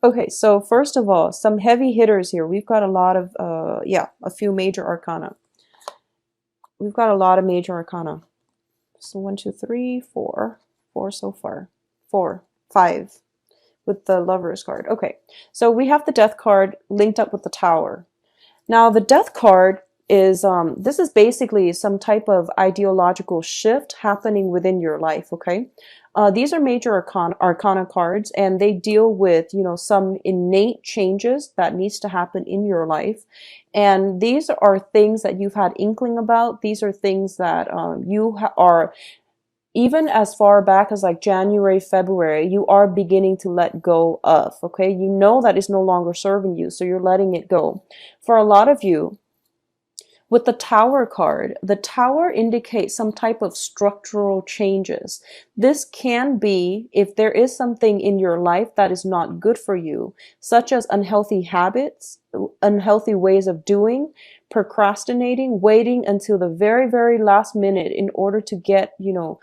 Okay, so first of all, some heavy hitters here. We've got a lot of, yeah, a few major arcana. We've got a lot of major arcana. So one, two, three, four. Four so far. Four, five with the Lover's card. Okay, so we have the Death card linked up with the Tower. Now, the Death card is, this is basically some type of ideological shift happening within your life, okay? These are major arcana cards, and they deal with, you know, some innate changes that needs to happen in your life. And these are things that you've had inkling about. These are things that you are, even as far back as like January, February, you are beginning to let go of, okay? You know that it's no longer serving you, so you're letting it go. For a lot of you, with the Tower card, the Tower indicates some type of structural changes. This can be if there is something in your life that is not good for you, such as unhealthy habits, unhealthy ways of doing, procrastinating, waiting until the very, very last minute in order to get, you know,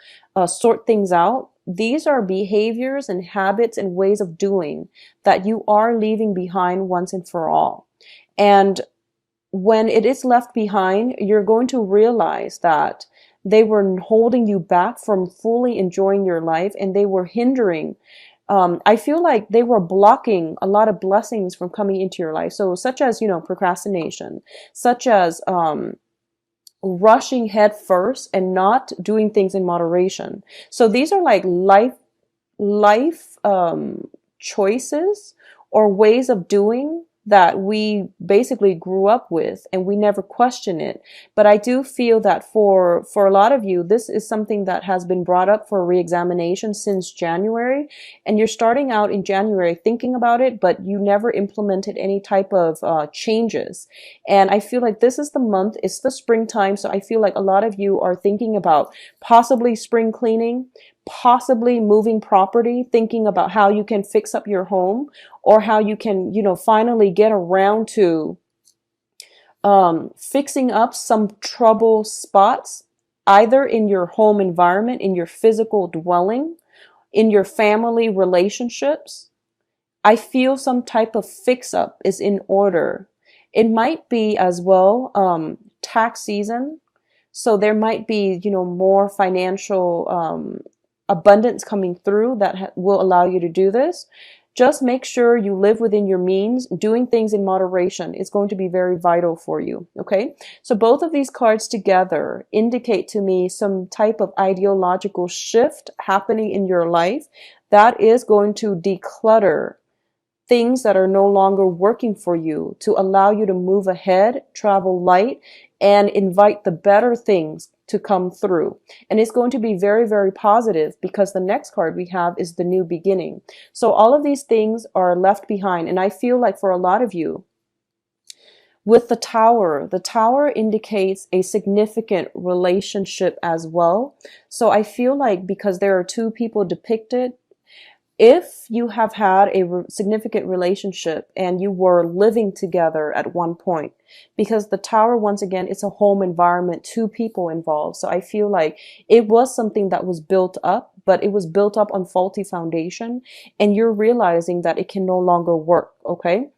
sort things out. These are behaviors and habits and ways of doing that you are leaving behind once and for all. And when it is left behind, you're going to realize that they were holding you back from fully enjoying your life, and they were hindering. I feel like they were blocking a lot of blessings from coming into your life. So such as, you know, procrastination, such as rushing head first and not doing things in moderation. So these are like life choices or ways of doing that we basically grew up with, and we never question it. But I do feel that for a lot of you, this is something that has been brought up for re-examination since January, and you're starting out in January thinking about it, but you never implemented any type of changes. And I feel like this is the month, it's the springtime, so I feel like a lot of you are thinking about possibly spring cleaning, possibly moving property, thinking about how you can fix up your home, or how you can, you know, finally get around to fixing up some trouble spots, either in your home environment, in your physical dwelling, in your family relationships. I feel some type of fix up is in order. It might be as well tax season. So there might be, you know, more financial abundance coming through that will allow you to do this. Just make sure you live within your means. Doing things in moderation is going to be very vital for you, okay? So both of these cards together indicate to me some type of ideological shift happening in your life that is going to declutter things that are no longer working for you to allow you to move ahead, travel light, and invite the better things to come through. And it's going to be very, very positive because the next card we have is the new beginning. So all of these things are left behind. And I feel like for a lot of you, with the Tower indicates a significant relationship as well. So I feel like because there are two people depicted, if you have had a significant relationship and you were living together at one point, because the Tower, once again, it's a home environment, two people involved. So I feel like it was something that was built up, but it was built up on faulty foundation, and you're realizing that it can no longer work, okay?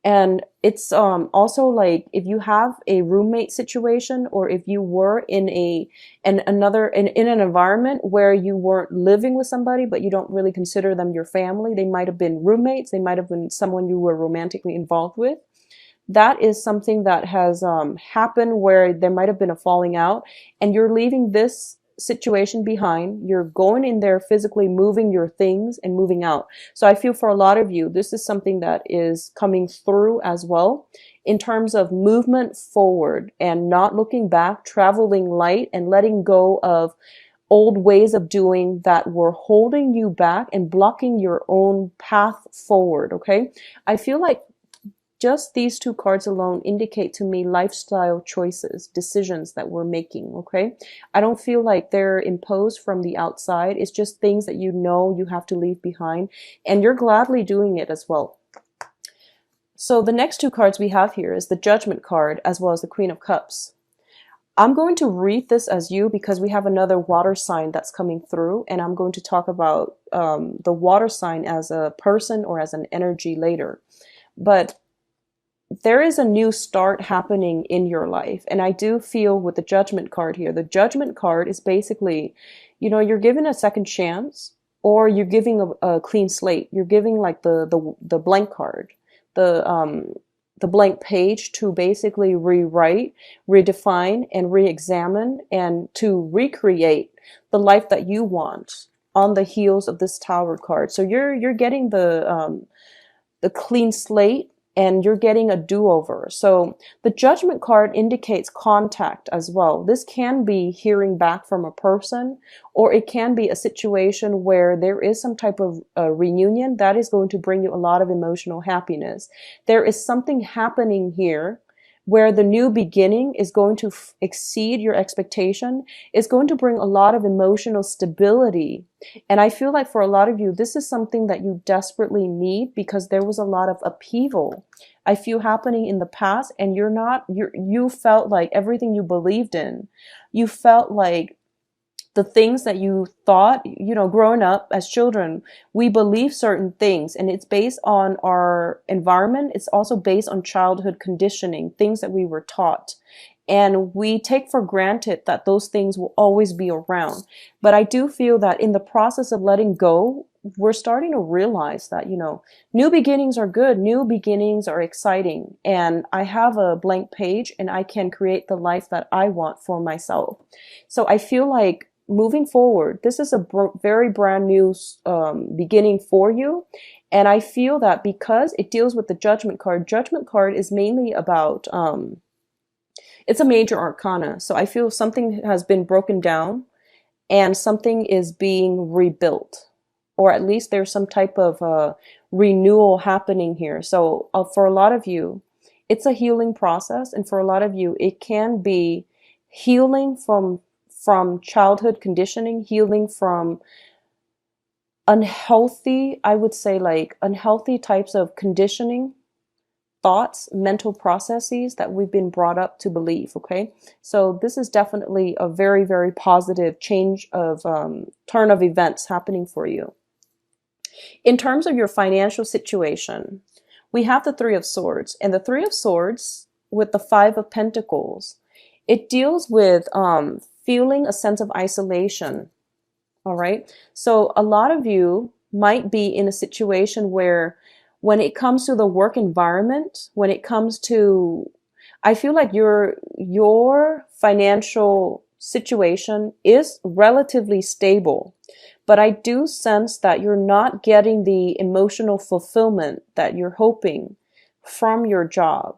And it's also like if you have a roommate situation, or if you were in an environment where you weren't living with somebody, but you don't really consider them your family. They might have been roommates. They might have been someone you were romantically involved with. That is something that has happened where there might have been a falling out, and you're leaving this situation behind. You're going in there physically moving your things and moving out. So I feel for a lot of you, this is something that is coming through as well in terms of movement forward and not looking back, traveling light, and letting go of old ways of doing that were holding you back and blocking your own path forward. Okay, I feel like just these two cards alone indicate to me lifestyle choices, decisions that we're making, okay? I don't feel like they're imposed from the outside. It's just things that you know you have to leave behind, and you're gladly doing it as well. So the next two cards we have here is the Judgment card as well as the Queen of Cups. I'm going to read this as you because we have another water sign that's coming through, and I'm going to talk about the water sign as a person or as an energy later. But there is a new start happening in your life. And I do feel with the judgment card here, the judgment card is basically, you're given a second chance, or you're giving a clean slate. You're giving like the blank card, the blank page to basically rewrite, redefine, and re-examine, and to recreate the life that you want on the heels of this Tower card. So you're getting the clean slate, and you're getting a do-over. So the judgment card indicates contact as well. This can be hearing back from a person, or it can be a situation where there is some type of reunion that is going to bring you a lot of emotional happiness. There is something happening here where the new beginning is going to exceed your expectation. It's going to bring a lot of emotional stability. And I feel like for a lot of you, this is something that you desperately need, because there was a lot of upheaval I feel happening in the past, and you felt like everything you believed in, you felt like the things that you thought, growing up as children, we believe certain things, and it's based on our environment. It's also based on childhood conditioning, things that we were taught. And we take for granted that those things will always be around. But I do feel that in the process of letting go, we're starting to realize that, new beginnings are good. New beginnings are exciting. And I have a blank page, and I can create the life that I want for myself. So I feel like moving forward, this is a very brand new beginning for you. And I feel that because it deals with the judgment card is mainly about, it's a major arcana. So I feel something has been broken down and something is being rebuilt, or at least there's some type of renewal happening here. So for a lot of you, it's a healing process. And for a lot of you, it can be healing from childhood conditioning, healing from unhealthy, I would say, like unhealthy types of conditioning, thoughts, mental processes that we've been brought up to believe. Okay. So this is definitely a very, very positive change of turn of events happening for you. In terms of your financial situation, we have the Three of Swords, and the Three of Swords with the Five of Pentacles. It deals with feeling a sense of isolation. All right. So a lot of you might be in a situation where when it comes to the work environment, when it comes to, I feel like your financial situation is relatively stable, but I do sense that you're not getting the emotional fulfillment that you're hoping from your job.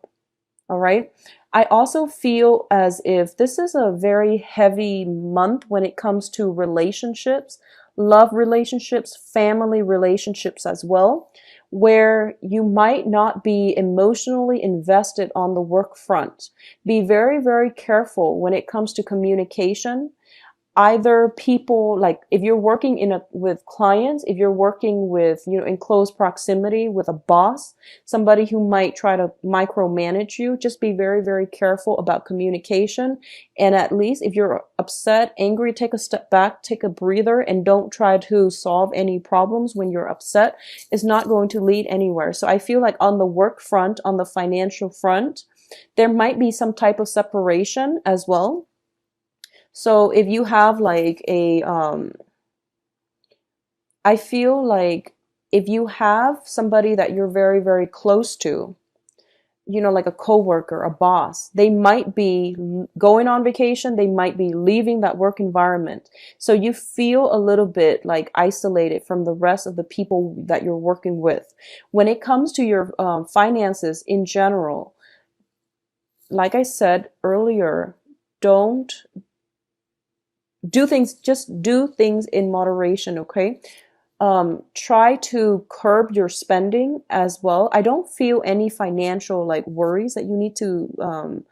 All right. I also feel as if this is a very heavy month when it comes to relationships, love relationships, family relationships as well, where you might not be emotionally invested on the work front. Be very, very careful when it comes to communication. Either people, like if you're working with clients, if you're working with, in close proximity with a boss, somebody who might try to micromanage you, just be very, very careful about communication. And at least if you're upset, angry, take a step back, take a breather, and don't try to solve any problems when you're upset. It's not going to lead anywhere. So I feel like on the work front, on the financial front, there might be some type of separation as well. So if you have like I feel like if you have somebody that you're very, very close to, like a coworker, a boss, they might be going on vacation. They might be leaving that work environment. So you feel a little bit like isolated from the rest of the people that you're working with. When it comes to your finances in general, like I said earlier, just do things in moderation, okay? Try to curb your spending as well. I don't feel any financial like worries that you need to,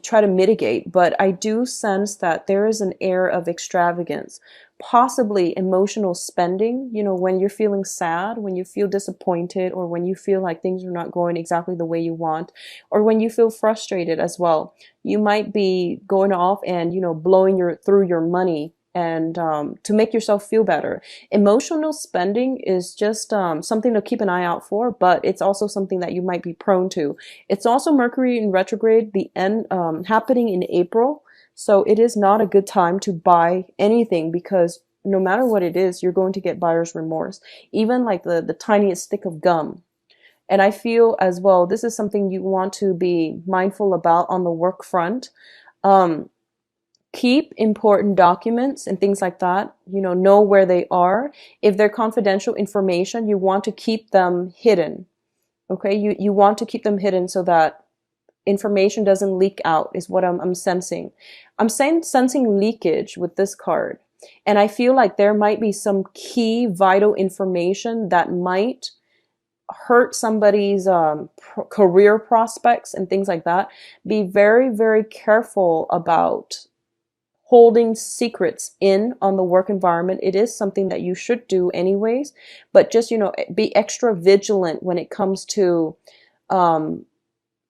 try to mitigate, but I do sense that there is an air of extravagance, possibly emotional spending, when you're feeling sad, when you feel disappointed, or when you feel like things are not going exactly the way you want, or when you feel frustrated as well. You might be going off and, blowing through your money and to make yourself feel better. Emotional spending is just something to keep an eye out for, but it's also something that you might be prone to. It's also Mercury in retrograde, the end happening in April. So it is not a good time to buy anything, because no matter what it is, you're going to get buyer's remorse, even like the tiniest stick of gum. And I feel as well, this is something you want to be mindful about on the work front. Um, Keep important documents and things like that, know where they are. If they're confidential information, you want to keep them hidden. Okay, you want to keep them hidden so that information doesn't leak out, is what I'm sensing. I'm sensing leakage with this card. And I feel like there might be some key vital information that might hurt somebody's career prospects and things like that. Be very, very careful about holding secrets in on the work environment. It is something that you should do anyways, but just, be extra vigilant when it comes to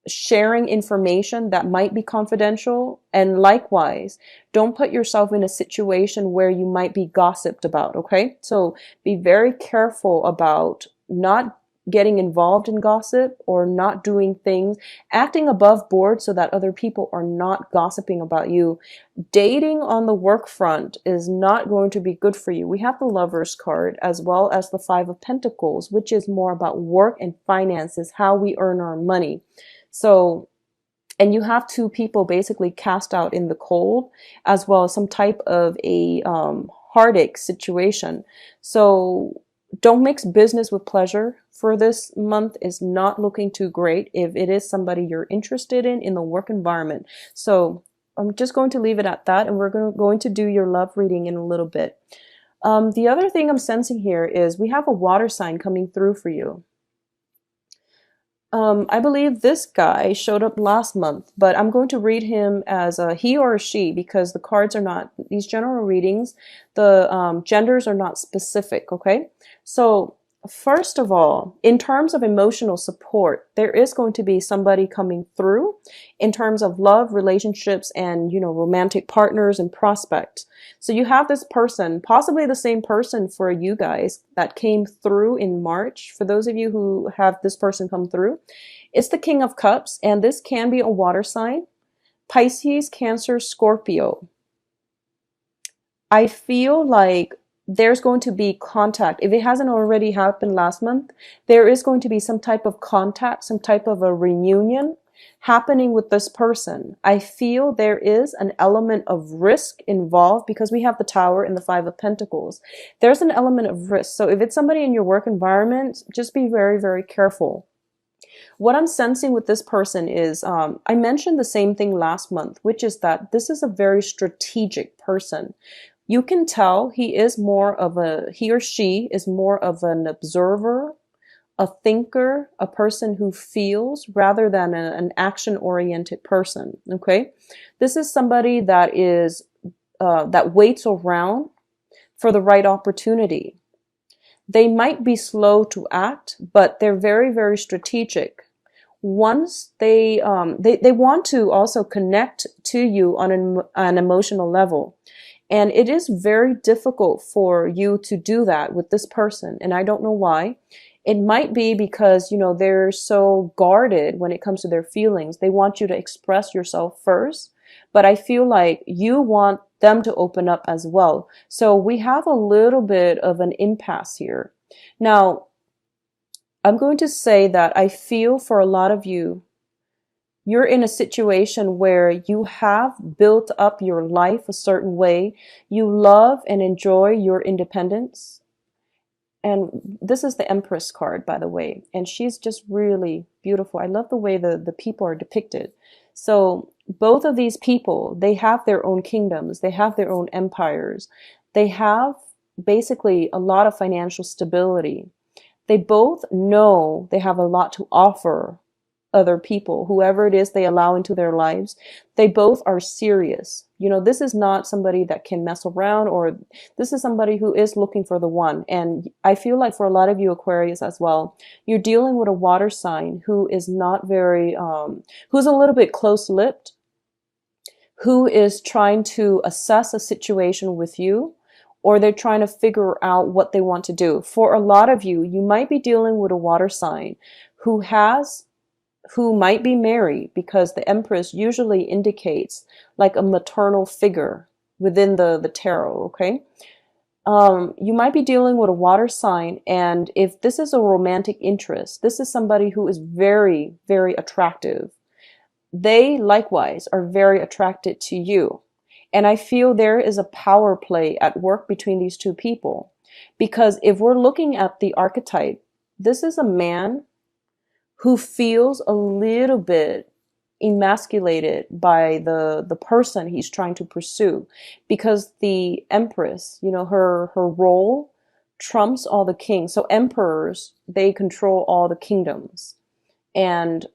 sharing information that might be confidential. And likewise, don't put yourself in a situation where you might be gossiped about, okay? So be very careful about not getting involved in gossip or not doing things, acting above board so that other people are not gossiping about you. Dating on the work front is not going to be good for you. We have the Lovers card as well as the Five of Pentacles, which is more about work and finances, how we earn our money. So, and you have two people basically cast out in the cold, as well as some type of a heartache situation. So don't mix business with pleasure for this month. Is not looking too great if it is somebody you're interested in the work environment. So I'm just going to leave it at that, and we're going to do your love reading in a little bit. The other thing I'm sensing here is we have a water sign coming through for you. I believe this guy showed up last month, but I'm going to read him as a he or a she, because the cards are not, these general readings, the genders are not specific, okay? So first of all, in terms of emotional support, there is going to be somebody coming through in terms of love, relationships, and, romantic partners and prospects. So you have this person, possibly the same person for you guys, that came through in March. For those of you who have this person come through, it's the King of Cups, and this can be a water sign: Pisces, Cancer, Scorpio. I feel like there's going to be contact. If it hasn't already happened last month, there is going to be some type of contact, some type of a reunion happening with this person. I feel there is an element of risk involved, because we have the Tower and the Five of Pentacles. There's an element of risk. So if it's somebody in your work environment, just be very, very careful. What I'm sensing with this person is, I mentioned the same thing last month, which is that this is a very strategic person. You can tell he or she is more of an observer, a thinker, a person who feels rather than an action-oriented person, okay? This is somebody that that waits around for the right opportunity. They might be slow to act, but they're very, very strategic. Once they want to also connect to you on an emotional level. And it is very difficult for you to do that with this person. And I don't know why. It might be because, they're so guarded when it comes to their feelings. They want you to express yourself first. But I feel like you want them to open up as well. So we have a little bit of an impasse here. Now, I'm going to say that I feel for a lot of you, you're in a situation where you have built up your life a certain way. You love and enjoy your independence. And this is the Empress card, by the way. And she's just really beautiful. I love the way the people are depicted. So both of these people, they have their own kingdoms. They have their own empires. They have basically a lot of financial stability. They both know they have a lot to offer other people, whoever it is they allow into their lives, they both are serious. You know, this is not somebody that can mess around, or this is somebody who is looking for the one. And I feel like for a lot of you Aquarius as well, you're dealing with a water sign who is not very, who's a little bit close-lipped, who is trying to assess a situation with you, or they're trying to figure out what they want to do. For a lot of you, you might be dealing with a water sign who might be married, because the Empress usually indicates like a maternal figure within the tarot, okay? You might be dealing with a water sign, and if this is a romantic interest, this is somebody who is very, very attractive. They likewise are very attracted to you. And I feel there is a power play at work between these two people. Because if we're looking at the archetype, this is a man who feels a little bit emasculated by the person he's trying to pursue, because the Empress, you know, her role trumps all the kings. So emperors, they control all the kingdoms. And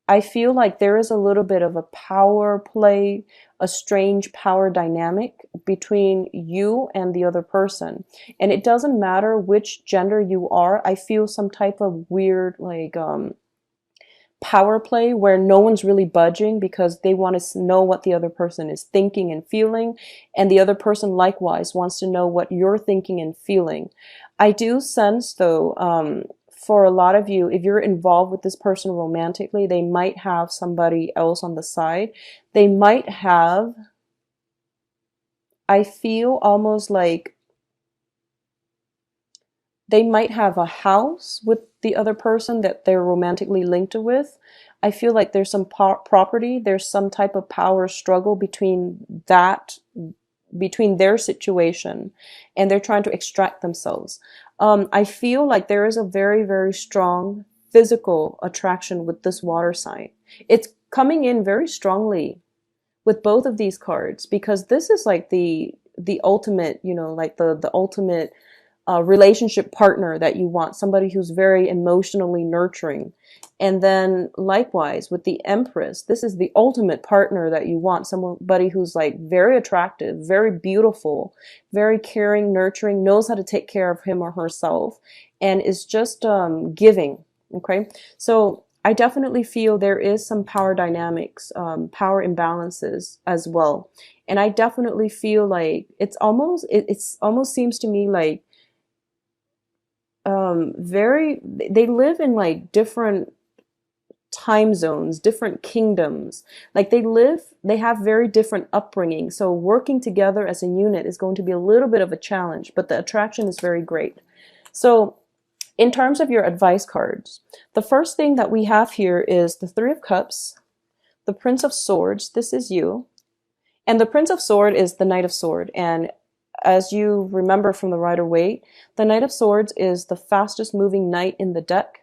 I feel like there is a little bit of a power play, a strange power dynamic between you and the other person. And it doesn't matter which gender you are. I feel some type of weird, like, power play where no one's really budging, because they want to know what the other person is thinking and feeling, and the other person likewise wants to know what you're thinking and feeling. I do sense though, for a lot of you, if you're involved with this person romantically, they might have somebody else on the side. They might have, I feel almost like they might have a house with the other person that they're romantically linked with. I feel like there's some property, there's some type of power struggle between their situation, and they're trying to extract themselves. I feel like there is a very, very strong physical attraction with this water sign. It's coming in very strongly with both of these cards, because this is like the ultimate, you know, like the ultimate relationship partner that you want, somebody who's very emotionally nurturing. And then likewise with the Empress, this is the ultimate partner that you want, somebody who's like very attractive, very beautiful, very caring, nurturing, knows how to take care of him or herself, and is just giving. Okay, so I definitely feel there is some power dynamics, power imbalances as well. And I definitely feel like it's almost seems to me like they live in like different time zones, different kingdoms. Like they have very different upbringing. So working together as a unit is going to be a little bit of a challenge, but the attraction is very great. So in terms of your advice cards, the first thing that we have here is the Three of Cups, the Prince of Swords, this is you, and the Prince of Swords is the Knight of Swords. And as you remember from the Rider-Waite, the Knight of Swords is the fastest moving knight in the deck.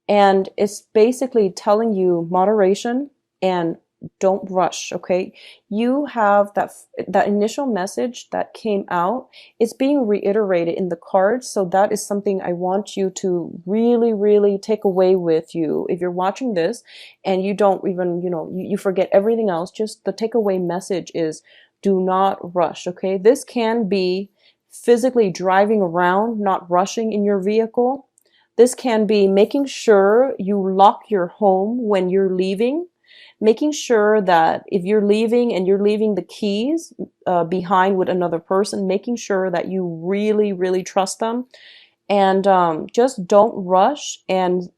And it's basically telling you moderation and don't rush, okay? You have that initial message that came out. It's being reiterated in the cards. So that is something I want you to really, really take away with you. If you're watching this and you don't even, you forget everything else, just the takeaway message is do not rush, okay? This can be physically driving around, not rushing in your vehicle. This can be making sure you lock your home when you're leaving, making sure that if you're leaving and you're leaving the keys behind with another person, making sure that you really, really trust them. And just don't rush and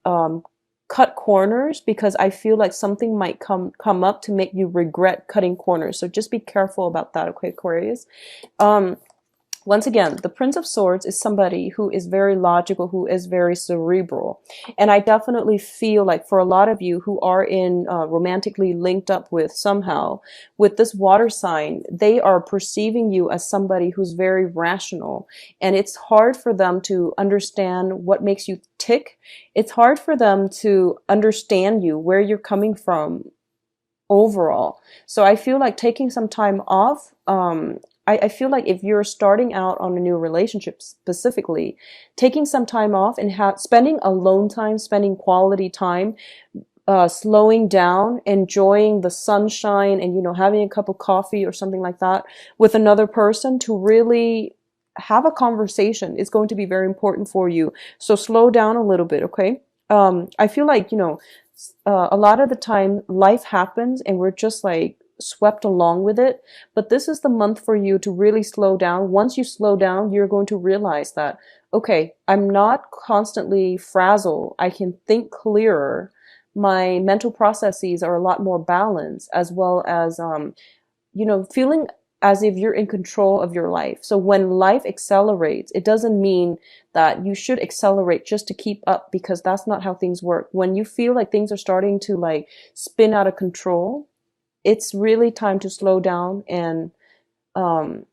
cut corners, because I feel like something might come up to make you regret cutting corners. So just be careful about that, okay, Aquarius? Once again, the Prince of Swords is somebody who is very logical, who is very cerebral. And I definitely feel like for a lot of you who are in romantically linked up with somehow with this water sign, they are perceiving you as somebody who's very rational. And it's hard for them to understand what makes you tick. It's hard for them to understand you, where you're coming from overall. So I feel like taking some time off, I feel like if you're starting out on a new relationship specifically, taking some time off and spending alone time, spending quality time, slowing down, enjoying the sunshine, and, having a cup of coffee or something like that with another person to really have a conversation is going to be very important for you. So slow down a little bit, okay? I feel like, a lot of the time life happens and we're just like swept along with it. But this is the month for you to really slow down. Once you slow down, you're going to realize that, okay, I'm not constantly frazzled. I can think clearer. My mental processes are a lot more balanced, as well as, feeling as if you're in control of your life. So when life accelerates, it doesn't mean that you should accelerate just to keep up, because that's not how things work. When you feel like things are starting to like spin out of control, it's really time to slow down and um,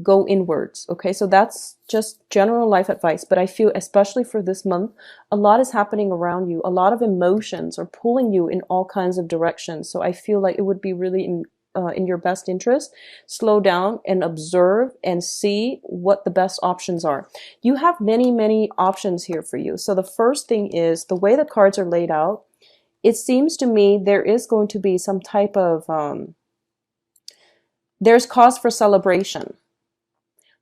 go inwards. Okay, so that's just general life advice. But I feel, especially for this month, a lot is happening around you. A lot of emotions are pulling you in all kinds of directions. So I feel like it would be really in your best interest, slow down and observe and see what the best options are. You have many, many options here for you. So the first thing is the way the cards are laid out. It seems to me there is going to be some type of, there's cause for celebration.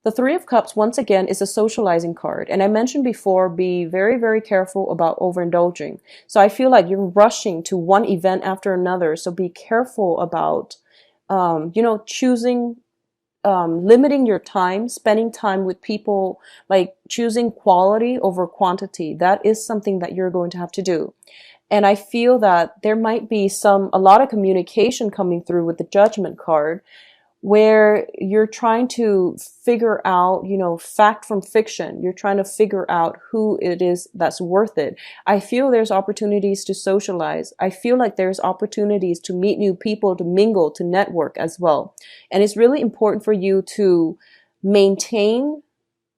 The Three of Cups, once again, is a socializing card. And I mentioned before, be very, very careful about overindulging. So I feel like you're rushing to one event after another. So be careful about, choosing, limiting your time, spending time with people, like choosing quality over quantity. That is something that you're going to have to do. And I feel that there might be a lot of communication coming through with the Judgment card, where you're trying to figure out, fact from fiction. You're trying to figure out who it is that's worth it. I feel there's opportunities to socialize. I feel like there's opportunities to meet new people, to mingle, to network as well. And it's really important for you to maintain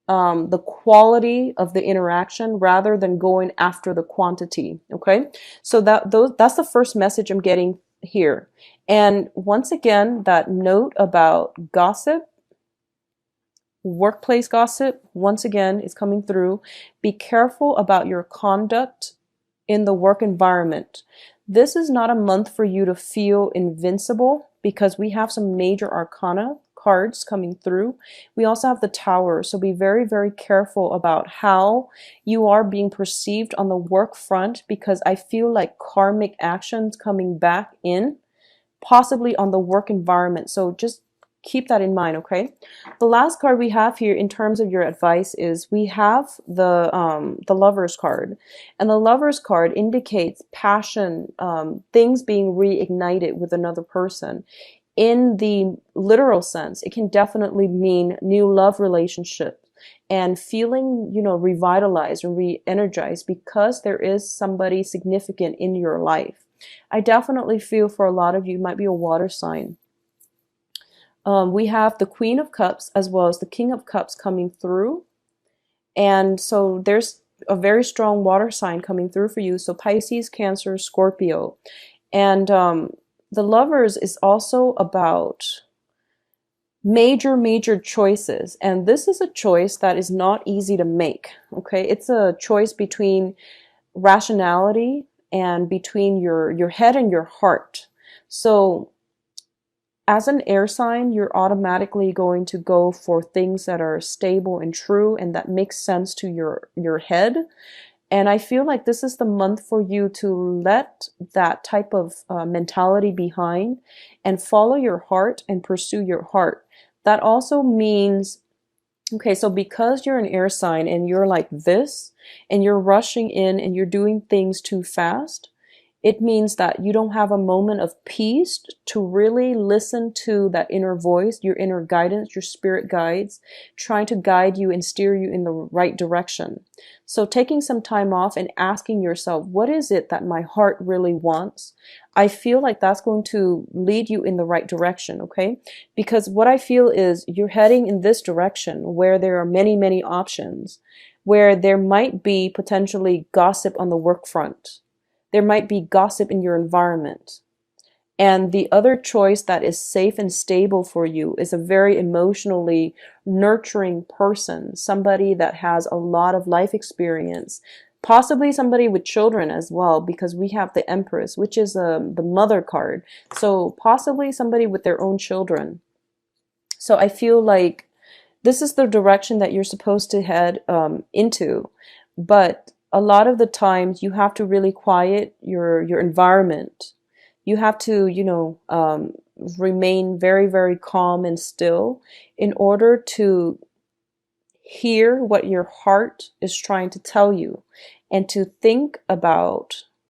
the quality of the interaction rather than going after the quantity. Okay, so that's the first message I'm getting here. And once again, that note about gossip, workplace gossip, once again, is coming through. Be careful about your conduct in the work environment. This is not a month for you to feel invincible, because we have some major arcana cards coming through. We also have the Tower, so be very, very careful about how you are being perceived on the work front, because I feel like karmic actions coming back in, possibly on the work environment. So just keep that in mind, okay? The last card we have here in terms of your advice is we have the Lovers card. And the Lovers card indicates passion, things being reignited with another person. In the literal sense, it can definitely mean new love relationship and feeling, revitalized and re-energized because there is somebody significant in your life. I definitely feel for a lot of you, might be a water sign. We have the Queen of Cups as well as the King of Cups coming through. And so there's a very strong water sign coming through for you. So Pisces, Cancer, Scorpio. And the Lovers is also about major, major choices. And this is a choice that is not easy to make. Okay, it's a choice between rationality and between your head and your heart. So as an air sign, you're automatically going to go for things that are stable and true and that makes sense to your head. And I feel like this is the month for you to let that type of mentality behind and follow your heart and pursue your heart. That also means, okay, so because you're an air sign and you're like this, and you're rushing in and you're doing things too fast, it means that you don't have a moment of peace to really listen to that inner voice, your inner guidance, your spirit guides, trying to guide you and steer you in the right direction. So taking some time off and asking yourself, what is it that my heart really wants? I feel like that's going to lead you in the right direction, okay? Because what I feel is you're heading in this direction where there are many, many options, where there might be potentially gossip on the work front. There might be gossip in your environment. And the other choice that is safe and stable for you is a very emotionally nurturing person, somebody that has a lot of life experience, Possibly somebody with children as well, because we have the Empress, which is the mother card. So possibly somebody with their own children. So I feel like this is the direction that you're supposed to head into. But a lot of the times you have to really quiet your environment. You have to, remain very, very calm and still in order to hear what your heart is trying to tell you and to think about